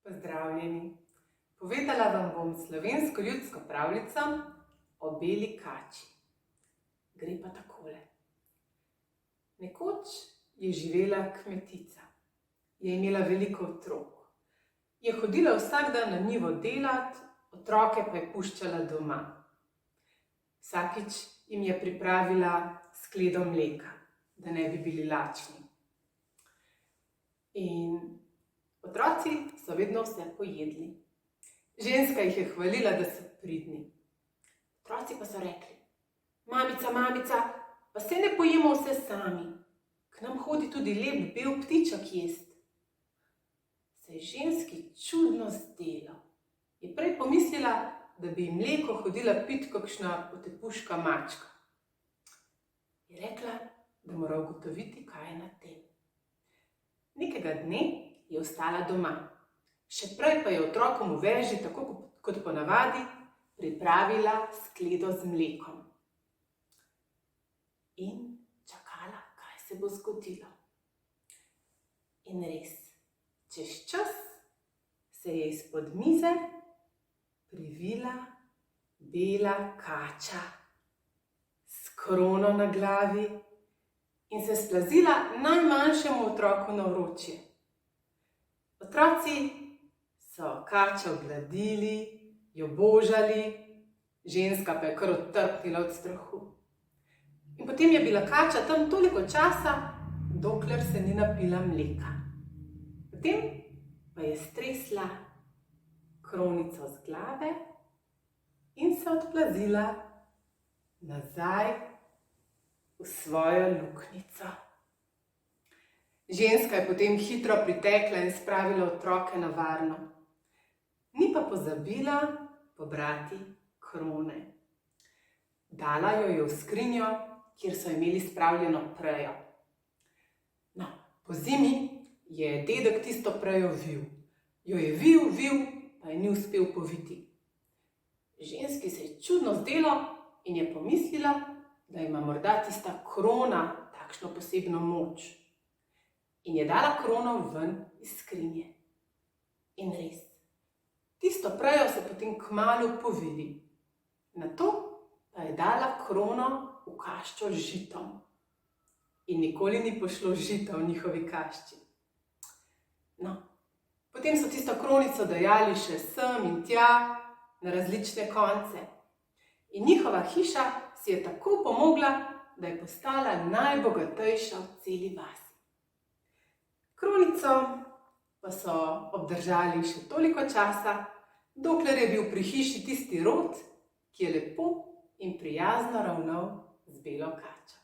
Pozdravljeni! Povedala vam bom slovensko ljudsko pravljico o beli kači. Gre pa takole. Nekoč je živela kmetica. Je imela veliko otrok. Je hodila vsak dan na njivo delat, otroke pa je puščala doma. Vsakič jim je pripravila skledo mleka, da ne bi bili lačni. In otroci so vedno vse pojedli. Ženska jih je hvalila, da so pridni. Otroci pa so rekli: Mamica, mamica, pa se ne pojemo vse sami. K nam hodi tudi lep bel ptiček jest. Se je ženski čudno zdelo. Je prej pomislila, da bi jim mleko hodila pit kakšna potepuška mačka. Je rekla, da mora ugotoviti, kaj je na tem. Nekega dne je ostala doma. Še prej pa je otrokom v veži, tako kot ponavadi, pripravila skledo z mlekom. In čakala, kaj se bo zgodilo. In res, čez čas se je izpod mize privila bela kača s krono na glavi in se splazila najmanjšemu otroku na vročje. Otroci so kačo gladili, jo božali, ženska pa je kar otrpnila od strahu. In potem je bila kača tam toliko časa, dokler se ni napila mleka. Potem pa je stresla kronico z glave in se odplazila nazaj v svojo luknjico. Ženska je potem hitro pritekla in spravila otroke na varno. Ni pa pozabila pobrati krone. Dala jo je v skrinjo, kjer so imeli spravljeno prejo. No, po zimi je dedek tisto prejo vil. Jo je vil, pa je ni uspel poviti. Ženski se je čudno zdelo in je pomislila, da ima morda tista krona takšno posebno moč. In je dala krono ven iz skrinje. In res, tisto prejo so potem kmalu povili. Nato pa je dala krono v kaščo z žitom. In nikoli ni pošlo žita v njihovi kašči. No, potem so tisto kronico dajali še sem in tja, na različne konce. In njihova hiša si je tako pomogla, da je postala najbogatejša v celi vasi. Kronico pa so obdržali še toliko časa, dokler je bil pri hiši tisti rod, ki je lepo in prijazno ravnal z belo kačo.